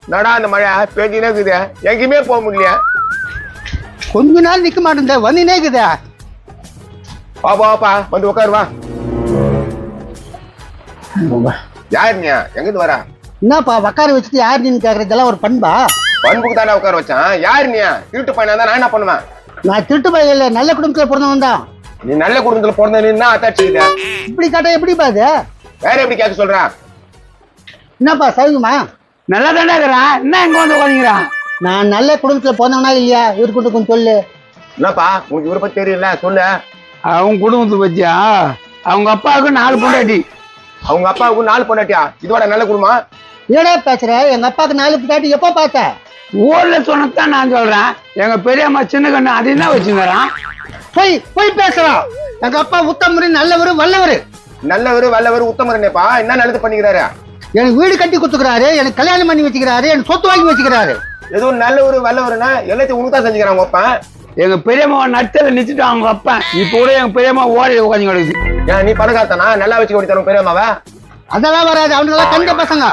நடா அந்த மழை பேஞ்சினே இருக்குது, எங்கேயுமே போக முடியல. கொஞ்ச நாள் நிக்க மாட்டேன் வந்துனே இருக்குதா. வாப்பா வந்து உட்காரு வா. யாரு நீ எங்கிருந்து வர? என்னப்பா உட்கார வச்சுட்டு யார் நீன்னு கேக்குறதெல்லாம் ஒரு பண்பா? பண்புக்கு தானே உட்கார வச்சான். யாரு நீ? திருட்டு பையனா தான் நான் என்ன பண்ணுவேன்? நான் திருட்டு பையன் இல்ல, நல்ல குடும்பத்துல பிறந்தவன் தான். நீ நல்ல குடும்பத்துல பிறந்த நீ என்ன அத்தாச்சுக்கிட்ட? இப்படி கேட்டா எப்படி பாது? வேற எப்படி கேட்க சொல்ற? என்னப்பா சௌகமா? நல்லா தானே இருக்கிறான், என்ன எங்க வந்து உட்காந்துக்கிறான்? நான் நல்ல குடும்பத்துல பிறந்தவனா இல்லையா? இவரு கொண்டு கொஞ்சம் சொல்லு. என்னப்பா உங்களுக்கு இவரை பத்தி தெரியல, சொல்லு. அவங்க குடும்பத்தை பத்தியா? அவங்க அப்பாவுக்கு 4 பொண்டாட்டி. அவங்க அப்பாவுக்கு 4 பொண்டாட்டியா? இதோட நல்ல குடும்பம். ஏடா பேசுற? எங்க அப்பாவுக்கு 4 பொண்டாட்டி எப்ப பார்த்த? ஊர்ல சொன்னதான் நான் சொல்றேன். எங்க பெரியம்மா சின்ன கண்ணு அதையும் தான் வச்சுக்கிறான். போய் பேசுறான். எங்க அப்பா உத்தமரு, நல்லவரு, வல்லவரு. நல்லவரு வல்லவரு உத்தமரனேப்பா. என்ன நல்லது பண்ணிக்கிறாரு? எனக்கு வீடு கட்டி கொடுத்துக்கிறாரு, எனக்கு கல்யாணம் பண்ணி வச்சுக்கிறாரு, எனக்கு சொத்து வாங்கி வச்சுக்கிறாரு. எதுவும் நல்லவரு வல்லவருன்னா எல்லாத்தையும் உனக்கு தான் செஞ்சுக்கிறாங்க அப்பா. எங்க பெரியம்மா நட்டல நிச்சுட்டு அவங்க அப்பா இப்ப கூட எங்க பெரியம்மா ஓடி உட்காந்து கிடக்குது. ஏன் நீ பணக்காரத்தானா? நல்லா வச்சு ஓடி தரும் பெரியம்மாவ. அதெல்லாம் வராது, அவனுக்கு கண்ட பசங்க.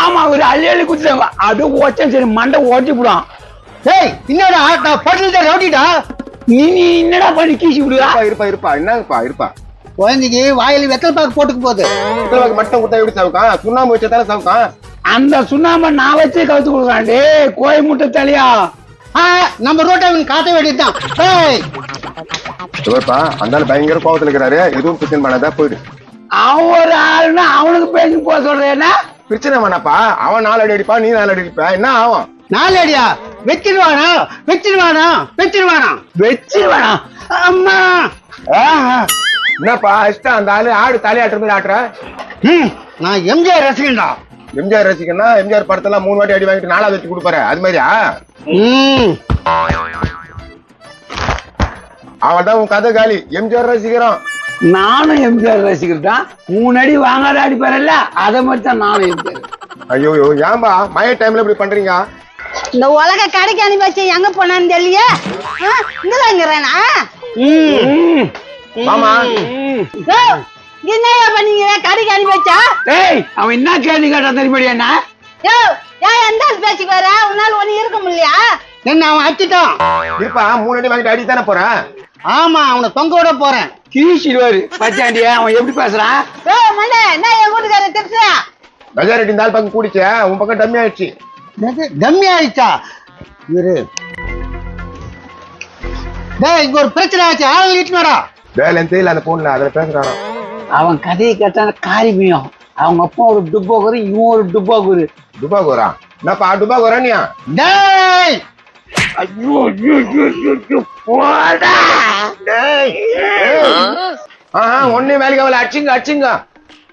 ஆமா ஒரு அள்ளி குத்துறாங்க, அது ஓச்சம் சரி மண்டை ஓட்டி போடுவான். டேய் என்னடா நான் போட்டுட்டு ரவுடிடா. நீ என்னடா பண்ணி கீசி விடுவா? இருப்பா என்னப்பா குழந்தைக்கு வாயில வெத்தலை பாக்கு போட்டுக்கு போகுது. மட்டும் கொடுத்தா எப்படி சவுக்கான்? சுண்ணாம்பு வச்சதானே சவுக்கான். அந்த சுண்ணாம்ப நான் வச்சே கவுத்து கொடுக்குறான். டே கோய் முட்டை தலையா, நம்ம ரோட்டை காட்ட வேண்டியதுதான். அந்த பயங்கர கோபத்துல இருக்கிறாரு. எதுவும் பிரச்சனை பண்ணாதான் போயிடு. அவன் ஒரு ஆளுன்னா அவனுக்கு பேசி போக சொல்றேன்னா பிரச்சனை பண்ணப்பா. அவன் 4 அடி அடிப்பா, நீ 4 அடி அடிப்ப, என்ன ஆகும்? 4 அடியா? வச்சிருவானா அம்மா. என்னப்பா இஷ்டம் அந்த ஆளு ஆடு தலையாட்டுற மாதிரி ஆட்டுற? நான் எம்ஜிஆர் ரசிகன்டா. எம்ஜிஆர் ரசிகன்னா எம்ஜிஆர் படத்தெல்லாம் 3 வாட்டி அடி வாங்கிட்டு 4வது வச்சு கொடுப்பாரு, அது மாதிரியா? அவன் தான் உன் கதை காலி. எம்ஜிஆர் ரசிக்கிறோம். நானும் எம்ஜிஆர் ரசிக்கிறேன். 3 அடி வாங்காத அடிப்பாருல்ல, அதை மாதிரி தான் நானும் எம்ஜிஆர். ஐயோ ஏன்பா மழை டைம்ல இப்படி பண்றீங்க? இந்த உலக கடைக்கு அனுப்பி வச்சு எங்க போனான்னு தெரியலையே. இங்கதாங்கிறேனா? மாமா என்னையா பண்ணீங்க? கடைக்கு அனுப்பி வச்சா? ஏய் அவன் என்ன கேள்வி கேட்டா தெரியுமா? என்ன எந்த பேச்சுக்கு வர? உன்னால ஒண்ணு இருக்க முடியலையா? என்ன அவன் அடிச்சிட்டான். இருப்பா 3 அடி வாங்கிட்டு அடி தானே போறேன். ஆமா அவனை தொங்க விட போறேன். கீசிடுவாரு பச்சாண்டியா. அவன் எப்படி பேசுறான்? மண்ணே என்ன என் வீட்டுக்காரன் திட்டுறா? மெஜாரிட்டி இந்த ஆள் பக்கம் கூடிச்ச, உன் பக்கம் டம்மி ஆயிடுச்சு. டம்மி ஆயிடுச்சா? இரு டேய், இங்க ஒரு பிரச்சனை ஆச்சு. ஆள் இட்டுனடா. வேலை தெரியல அந்த போன்ல அதுல பேசுறானோ. அவன் கதையை கேட்டா காரிமியம். அவங்க அப்பா ஒரு டுப்பாக்குரு, இவன் ஒரு டுப்பாக்குரு. டுபாகோரா? என்னப்பா டுபாகோரானியா? டேய் ஐயோ போடா. ஒண்ணு வேலைக்கு அவளை அடிச்சுங்க.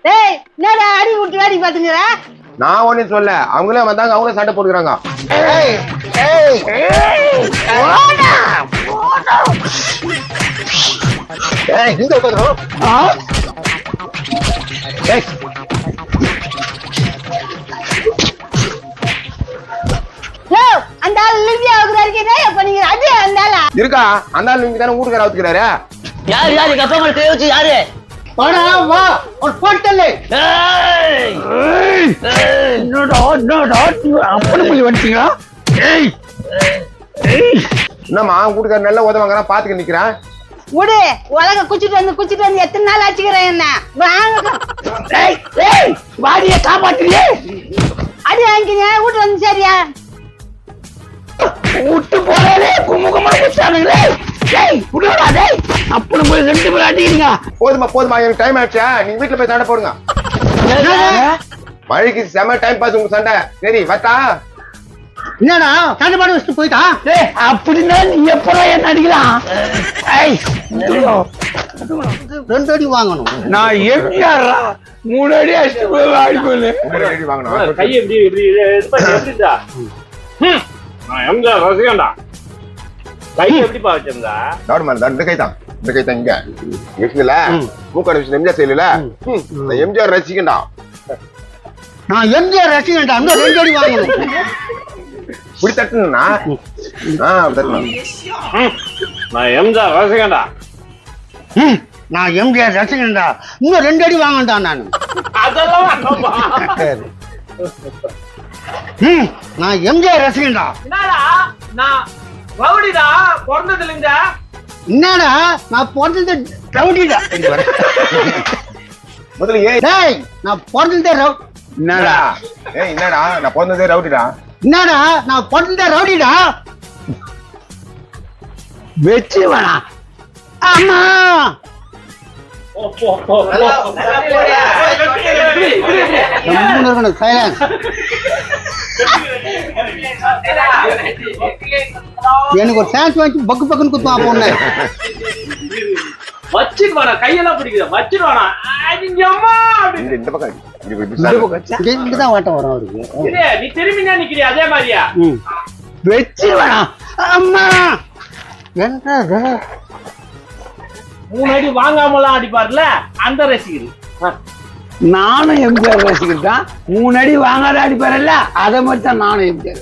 டேய் என்னடா அடி விட்டு வேடி பாத்துங்கற? நான் ஒண்ணும் சொல்ல, அவங்களே வந்தாங்க, அவங்களே சண்டை போட்டுக்கிறாங்க. அந்த ஆள் லிவியா பண்ணீங்க. அது அந்த ஆளா இருக்கா? அந்த ஆள் நீங்க தானே வீட்டுக்கார அவுத்துக்கிறாரு. யாரு கப்பமா கை வச்சு யாரு? வாடா வா ஒரு போட்டலே. அப்படி போய் வந்துட்டீங்களா? என்னம்மா வீட்டுக்கார நல்ல உதவாங்கிறான், பாத்துக்க நிக்கிறான். விடு, உலக குச்சிட்டு வந்து எத்தனை நாள் ஆச்சுக்கிறேன் என்ன? வாடிய காப்பாத்துறியே. அடி வாங்கிக்கிங்க வீட்டு வந்து. சரியா விட்டு போறாலே குமுகமா குச்சானுங்களே. அப்படி போய் 2 பேரும் அடிக்கிறீங்க. போதுமா எனக்கு டைம் ஆயிடுச்சா? நீங்க வீட்டுல போய் சண்டை போடுங்க. மழைக்கு செம டைம் பாஸ் உங்க சண்டை. சரி வட்டா. என்னடா சண்டை பாடு வச்சுட்டு போயிட்டா? அப்படின்னா நீ எப்படா என்ன அடிக்கலாம்? 2 அடி வாங்கணும். நான் எம்ஜிஆர் 3 அடி அடிச்சு போய் ஆடி போல. வாங்கணும் கை எப்படி எப்படிடா? நான் எம்ஜிஆர் ரசிகன்டா. கை எப்படிப்பா வச்சிருந்தா? நார்மல் தான். இந்த கை தான் இங்க இருக்குல்ல, மூக்காடு விஷயம் எம்ஜிஆர் செய்யல. எம்ஜிஆர் ரசிகண்டா. நான் எம்ஜிஆர் ரசிகன்டா. 2 அடி வாங்கணும். இப்படி தட்டுனா நான் எம்ஜிஆர் ரசிகன்டா. நான் எம்ஜிஆர் ரசிகன்டா. இன்னும் 2 அடி வாங்கண்டா. நான் அதெல்லாம் நான் எம்ஜிஆர் ரசிகன்டா. என்னடா நான் ரவுடிடா பிறந்ததுல இருந்து. என்னடா நான் பிறந்தது ரவுடிடா. முதல்ல ஏன் டேய் நான் பிறந்ததே என்னடா ஏய் என்னடா நான் பிறந்ததே ரவுடிடா. என்னடா நான் பிறந்ததே ரவுடிடா. வெச்சு வேணாம். அம்மா சைலன்ஸ். எனக்கு ஒரு சான்ஸ் வாங்கி பக்கு பக்குன்னு குத்துவான் பொண்ணு. வச்சிருவானா கையெல்லாம் பிடிக்குது வச்சிருவானா. இந்த பக்கம் இங்க இங்கதான் வாட்டம் வரும் அவருக்கு. நீ திரும்பி நிக்கிறியா அதே மாதிரியா? வெச்சு வேணாம். அம்மா என்னது 3 அடி வாங்காமலாம் அடிப்பார்ல அந்த ரசிகர். நானும் எம்ஜிஆர் ரசிகர் தான். 3 அடி வாங்காத அடிப்பாரல்ல அதை மட்டும் நானும் எம்ஜிஆர்.